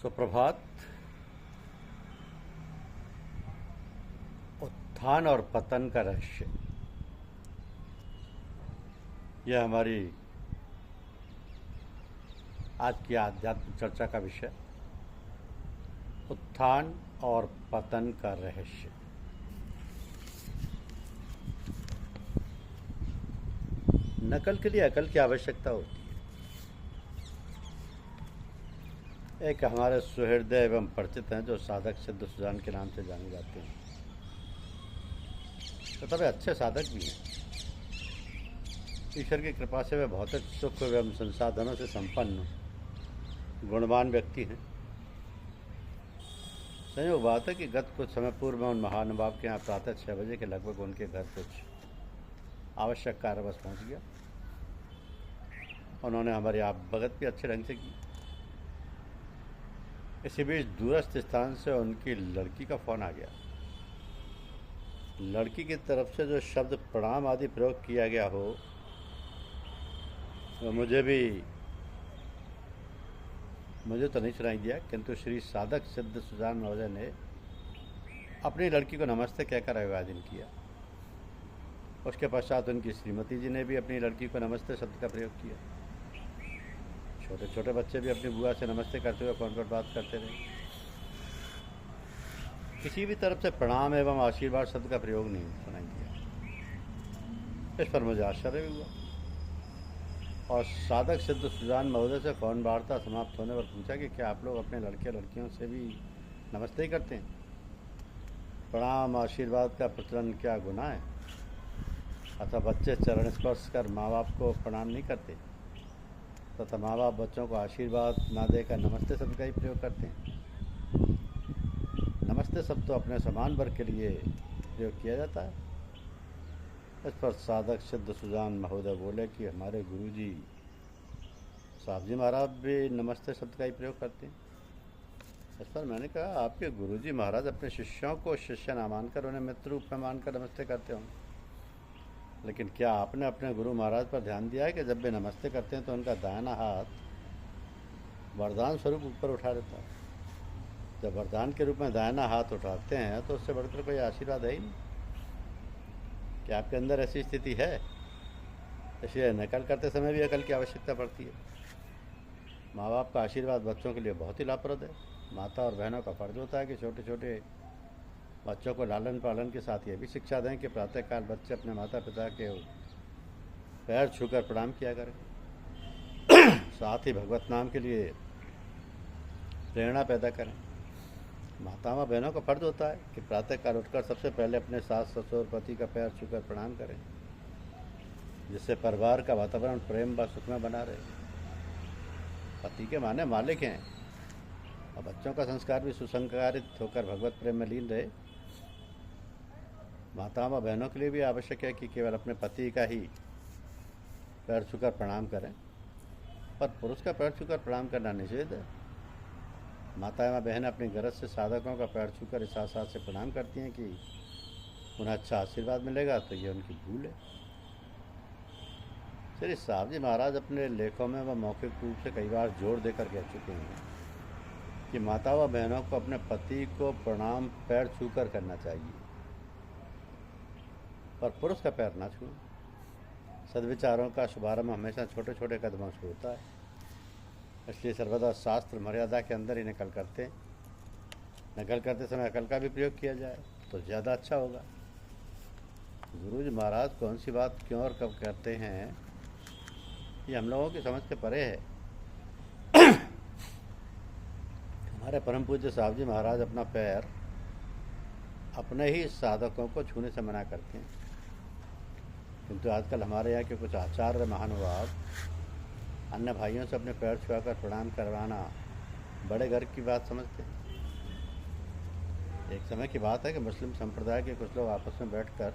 सुप्रभात। उत्थान और पतन का रहस्य, यह हमारी आज की आध्यात्मिक चर्चा का विषय। उत्थान और पतन का रहस्य। नकल के लिए अकल की आवश्यकता होती है। एक हमारे सुहृदय एवं परिचित हैं जो साधक सिद्ध सुजान के नाम से जाने जाते हैं, तो वे अच्छे साधक भी हैं। ईश्वर की कृपा से वे भौतिक सुख एवं संसाधनों से संपन्न गुणवान व्यक्ति हैं। संयोग बात है कि गत कुछ समय पूर्व में उन महानुभाव के यहाँ प्रातः 6 बजे के लगभग उनके घर कुछ आवश्यक कार्यवश पहुँच गया। उन्होंने हमारी आप भगत भी अच्छे ढंग से की। इसी बीच दूरस्थ स्थान से उनकी लड़की का फ़ोन आ गया। लड़की की तरफ से जो शब्द प्रणाम आदि प्रयोग किया गया हो, तो मुझे तो नहीं सुनाई दिया, किंतु श्री साधक सिद्ध सुजान महोदय ने अपनी लड़की को नमस्ते कहकर अभिवादन किया। उसके पश्चात उनकी श्रीमती जी ने भी अपनी लड़की को नमस्ते शब्द का प्रयोग किया। छोटे छोटे बच्चे भी अपनी बुआ से नमस्ते करते हुए फोन पर बात करते रहे। किसी भी तरफ से प्रणाम एवं आशीर्वाद शब्द का प्रयोग नहीं सुनाई दिया। इस पर मुझे आश्चर्य भी हुआ और साधक सिद्ध सुजान महोदय से फ़ोन वार्ता समाप्त होने पर पूछा कि क्या आप लोग अपने लड़के लड़कियों से भी नमस्ते ही करते हैं? प्रणाम आशीर्वाद का प्रचलन क्या गुनाह है? अतः बच्चे चरण स्पर्श कर माँ बाप को प्रणाम नहीं करते तथा माँ बाप बच्चों को आशीर्वाद ना देकर नमस्ते शब्द का ही प्रयोग करते हैं। नमस्ते शब्द तो अपने समान वर्ग के लिए प्रयोग किया जाता है। इस पर साधक सिद्ध सुजान महोदय बोले कि हमारे गुरुजी साहब जी महाराज भी नमस्ते शब्द का ही प्रयोग करते हैं। इस पर मैंने कहा, आपके गुरुजी महाराज अपने शिष्यों को शिष्य ना मानकर उन्हें मित्र रूप में मानकर नमस्ते करते होंगे, लेकिन क्या आपने अपने गुरु महाराज पर ध्यान दिया है कि जब वे नमस्ते करते हैं तो उनका दाहिना हाथ वरदान स्वरूप ऊपर उठा देता है। जब वरदान के रूप में दाहिना हाथ उठाते हैं तो उससे बढ़कर कोई आशीर्वाद है ही नहीं। क्या आपके अंदर ऐसी स्थिति है? इसलिए नकल करते समय भी अकल की आवश्यकता पड़ती है। माँ बाप का आशीर्वाद बच्चों के लिए बहुत ही लाभप्रद है। माता और बहनों का फर्ज होता है कि छोटे छोटे बच्चों को लालन पालन के साथ ये भी शिक्षा दें कि प्रातःकाल बच्चे अपने माता पिता के पैर छूकर प्रणाम किया करें। साथ ही भगवत नाम के लिए प्रेरणा पैदा करें। माताओं बहनों का फर्ज होता है कि प्रातःकाल उठकर सबसे पहले अपने सास ससुर पति का पैर छूकर प्रणाम करें, जिससे परिवार का वातावरण प्रेम व सुख में बना रहे। पति के माने मालिक हैं और बच्चों का संस्कार भी सुसंस्कारित होकर भगवत प्रेम में लीन रहे। माताओं व बहनों के लिए भी आवश्यक है कि केवल अपने पति का ही पैर छूकर प्रणाम करें, पर पुरुष का पैर छूकर प्रणाम करना निषेध है। माताएं व बहनें अपनी गरज से साधकों का पैर छूकर इस आशा से प्रणाम करती हैं कि उन्हें अच्छा आशीर्वाद मिलेगा, तो ये उनकी भूल है। श्री साहब जी महाराज अपने लेखों में व मौखिक रूप से कई बार जोर देकर कह चुके हैं कि माता व बहनों को अपने पति को प्रणाम पैर छूकर करना चाहिए, पर पुरुष का पैर ना छूएं। सद्विचारों का शुभारंभ हमेशा छोटे छोटे कदमों से होता है, इसलिए सर्वदा शास्त्र मर्यादा के अंदर ही नकल करते समय अकल का भी प्रयोग किया जाए तो ज़्यादा अच्छा होगा। गुरु जी महाराज कौन सी बात क्यों और कब करते हैं, ये हम लोगों की समझ के परे है। हमारे परम पूज्य साहब जी महाराज अपना पैर अपने ही साधकों को छूने से मना करते हैं, किंतु आजकल हमारे यहाँ के कुछ आचार्य महानुभाव अन्य भाइयों से अपने पैर छुआकर प्रणाम करवाना बड़े गर्व की बात समझते हैं। एक समय की बात है कि मुस्लिम संप्रदाय के कुछ लोग आपस में बैठकर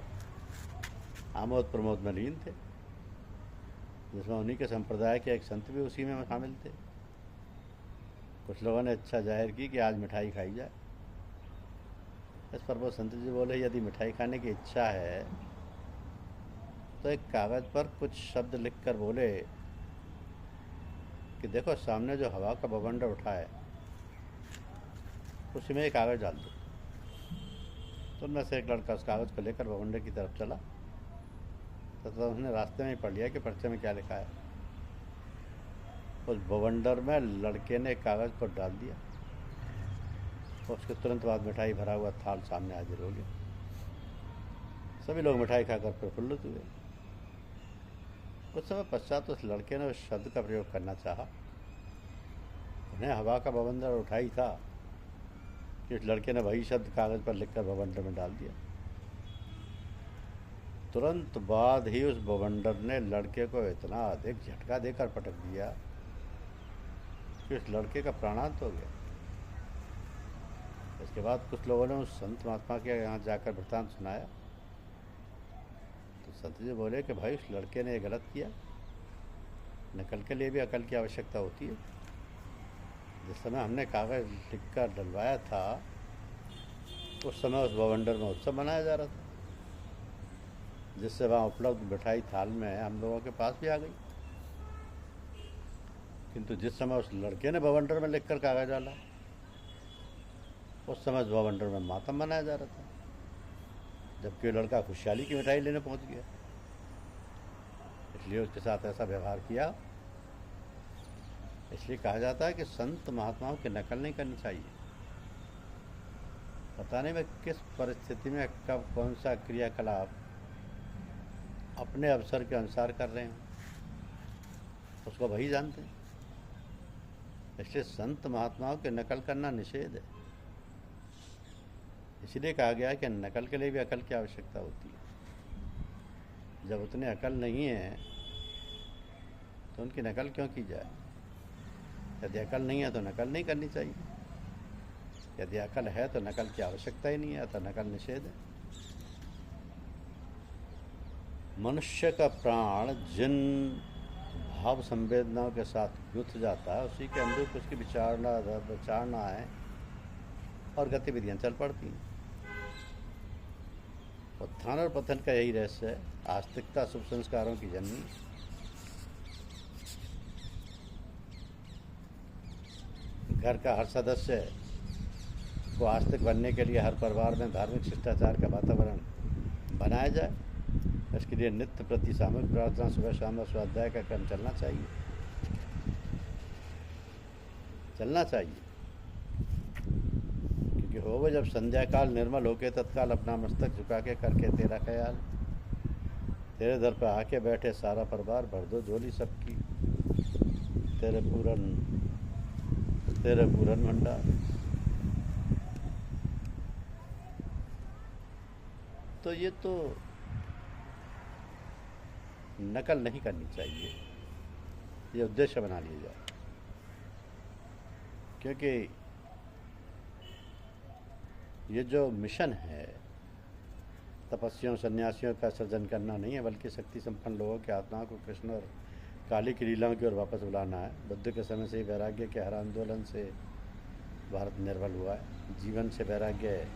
आमोद प्रमोद में लीन थे, जिसमें उन्हीं के संप्रदाय के एक संत भी उसी में शामिल थे। कुछ लोगों ने इच्छा जाहिर की कि आज मिठाई खाई जाए। इस पर वो संत जी बोले, यदि मिठाई खाने की इच्छा है तो एक कागज़ पर कुछ शब्द लिखकर बोले कि देखो, सामने जो हवा का बवंडर उठा है उसी में एक कागज़ डाल दो। तो उनमें से एक लड़का उस कागज़ को लेकर बवंडर की तरफ चला, तो उसने रास्ते में ही पढ़ लिया कि पर्चे में क्या लिखा है। उस बवंडर में लड़के ने कागज़ पर डाल दिया और उसके तुरंत बाद मिठाई भरा हुआ थाल सामने हाजिर हो गया। सभी लोग मिठाई खाकर प्रफुल्लित हुए। कुछ समय पश्चात उस लड़के ने उस शब्द का प्रयोग करना चाहा। उन्हें हवा का बवंडर उठाई था कि उस लड़के ने वही शब्द कागज़ पर लिखकर बवंडर में डाल दिया। तुरंत बाद ही उस बवंडर ने लड़के को इतना अधिक झटका देकर पटक दिया कि उस लड़के का प्राणांत हो गया। इसके बाद कुछ लोगों ने उस संत महात्मा के यहाँ जाकर वृत्तांत सुनाया। तो संत जी बोले कि भाई उस लड़के ने गलत किया, नकल के लिए भी अकल की आवश्यकता होती है। जिस समय हमने कागज़ लिखकर डलवाया था उस समय उस बवंडर में उत्सव मनाया जा रहा था, जिससे वहाँ उपलब्ध मिठाई थाल में हम लोगों के पास भी आ गई। किंतु जिस समय उस लड़के ने बवंडर में लिखकर कागज़ डाला उस समय उस बवंडर में मातम मनाया जा रहा था, जबकि वो लड़का खुशहाली की मिठाई लेने पहुँच गया। इसलिए उसके साथ ऐसा व्यवहार किया। इसलिए कहा जाता है कि संत महात्माओं की नकल नहीं करनी चाहिए। पता नहीं मैं किस परिस्थिति में कब कौन सा क्रियाकलाप अपने अवसर के अनुसार कर रहे हैं, उसको वही जानते हैं। इसलिए संत महात्माओं की नकल करना निषेध है। इसलिए कहा गया है कि नकल के लिए भी अकल की आवश्यकता होती है। जब उतने अकल नहीं है तो उनकी नकल क्यों की जाए। यदि अकल नहीं है तो नकल नहीं करनी चाहिए, यदि अकल है तो नकल की आवश्यकता ही नहीं है, तो नकल निषेध है। मनुष्य का प्राण जिन भाव संवेदनाओं के साथ गुथ जाता है उसी के अनुरूप उसकी विचारणाएँ और गतिविधियाँ चल पड़ती हैं। उत्थान और पतन का यही रहस्य है। आस्तिकता शुभ संस्कारों की जननी। घर का हर सदस्य को आस्तिक बनने के लिए हर परिवार में धार्मिक शिष्टाचार का वातावरण बनाया जाए। इसके लिए नित्य प्रति सामूहिक प्रार्थना, सुबह शाम और स्वाध्याय का क्रम चलना चाहिए। क्योंकि होवे जब संध्या काल निर्मल होके तत्काल अपना मस्तक झुका के करके तेरा ख्याल, तेरे दर पर आके बैठे सारा परिवार, भर दो झोली सबकी, तेरे पूरन भंडार। तो ये तो नकल नहीं करनी चाहिए, ये उद्देश्य बना लिया जाए। क्योंकि ये जो मिशन है तपस्वियों सन्यासियों का सृजन करना नहीं है, बल्कि शक्ति संपन्न लोगों की आत्माओं को कृष्ण और काली की लीलाओं की ओर वापस बुलाना है। बुद्ध के समय से ही वैराग्य के हर आंदोलन से भारत निर्बल हुआ है। जीवन से वैराग्य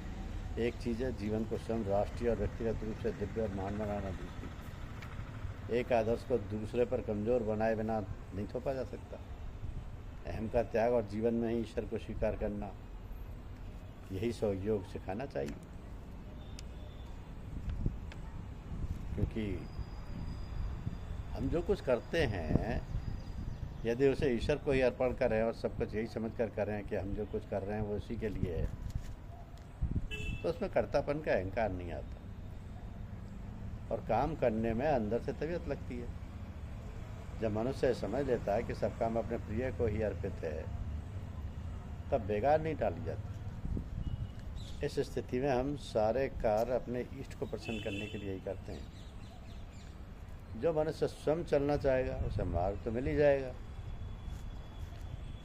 एक चीज़ है, जीवन को स्वयं राष्ट्रीय और व्यक्तिगत रूप से दिव्य और महान बनाना दूसरी। एक आदर्श को दूसरे पर कमज़ोर बनाए बिना नहीं थोपा जा सकता। अहम का त्याग और जीवन में ही ईश्वर को स्वीकार करना, यही सहयोग सिखाना चाहिए। क्योंकि हम जो कुछ करते हैं यदि उसे ईश्वर को ही अर्पण करें और सब कुछ यही समझ कर करें कि हम जो कुछ कर रहे हैं वो उसी के लिए है, तो उसमें कर्तापन का अहंकार नहीं आता और काम करने में अंदर से तबीयत लगती है। जब मनुष्य समझ लेता है कि सब काम अपने प्रिय को ही अर्पित है, तब बेकार नहीं टाली जाती। इस स्थिति में हम सारे कार्य अपने इष्ट को प्रसन्न करने के लिए ही करते हैं। जो मनुष्य स्वयं चलना चाहेगा उसे मार्ग तो मिल ही जाएगा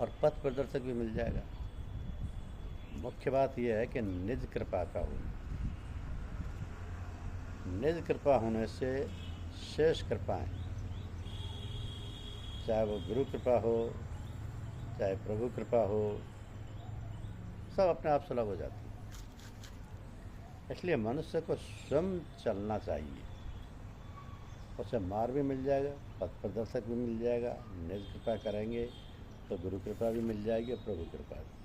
और पथ प्रदर्शक भी मिल जाएगा। मुख्य बात यह है कि निज कृपा का होना। निज कृपा होने से शेष कृपाएं, चाहे वो गुरु कृपा हो चाहे प्रभु कृपा हो, सब अपने आप सुलभ हो जाती है। इसलिए मनुष्य को स्वयं चलना चाहिए, उसे मार्ग भी मिल जाएगा, पथ प्रदर्शक भी मिल जाएगा। निज कृपा करेंगे तो गुरु कृपा भी मिल जाएगी और प्रभु कृपा भी।